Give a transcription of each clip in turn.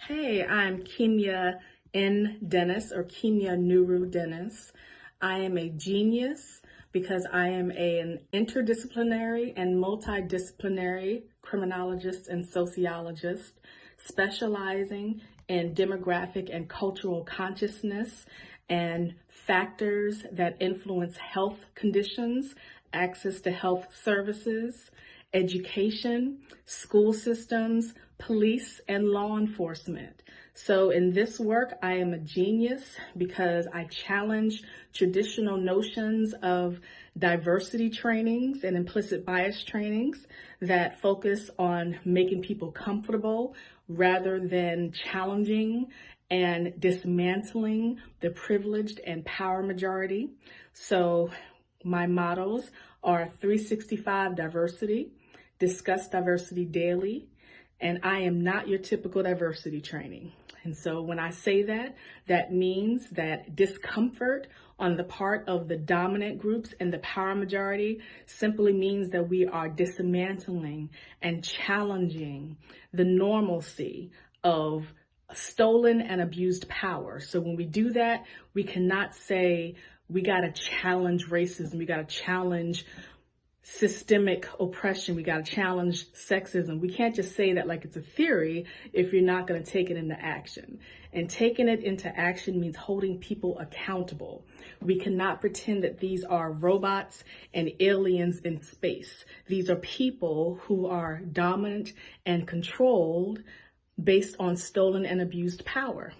Hey, I'm Kimya N dentist or Kimya Nuru dentist. I am a genius because I am an interdisciplinary and multidisciplinary criminologist and sociologist specializing in demographic and cultural consciousness and factors that influence health conditions, access to health services, education, school systems, police, and law enforcement. So in this work, I am a genius because I challenge traditional notions of diversity trainings and implicit bias trainings that focus on making people comfortable rather than challenging and dismantling the privileged and power majority. So my mottos are 365 diversity, discuss diversity daily, and I am not your typical diversity training. And so when I say that, that means that discomfort on the part of the dominant groups and the power majority simply means that we are dismantling and challenging the normalcy of stolen and abused power. So when we do that, we cannot say we got to challenge racism, we got to challenge systemic oppression, we got to challenge sexism. We can't just say that like it's a theory if you're not going to take it into action. And taking it into action means holding people accountable. We cannot pretend that these are robots and aliens in space. These are people who are dominant and controlled based on stolen and abused power.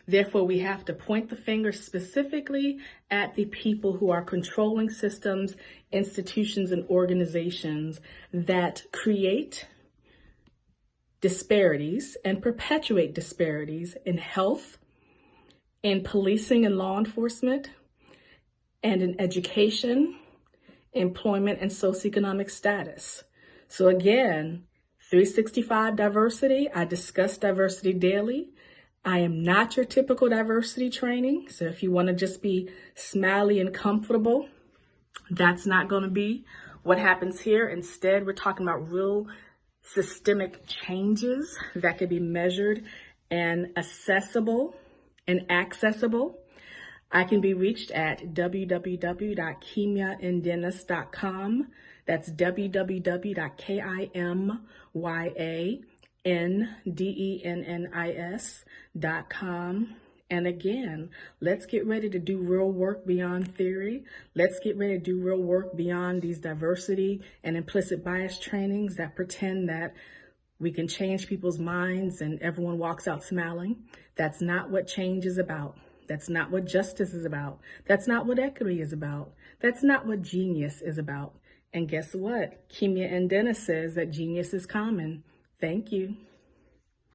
Therefore, we have to point the finger specifically at the people who are controlling systems, institutions, and organizations that create disparities and perpetuate disparities in health, in policing and law enforcement, and in education, employment, and socioeconomic status. So again, 365 diversity, I discuss diversity daily. I am not your typical diversity training. So if you want to just be smiley and comfortable, that's not going to be what happens here. Instead, we're talking about real systemic changes that can be measured and accessible. I can be reached at www.kimyandennis.com. That's www.kimyandennis.com. And again, let's get ready to do real work beyond theory. Let's get ready to do real work beyond these diversity and implicit bias trainings that pretend that we can change people's minds and everyone walks out smiling. That's not what change is about. That's not what justice is about. That's not what equity is about. That's not what genius is about. And guess what? Kimya N says that genius is common. Thank you.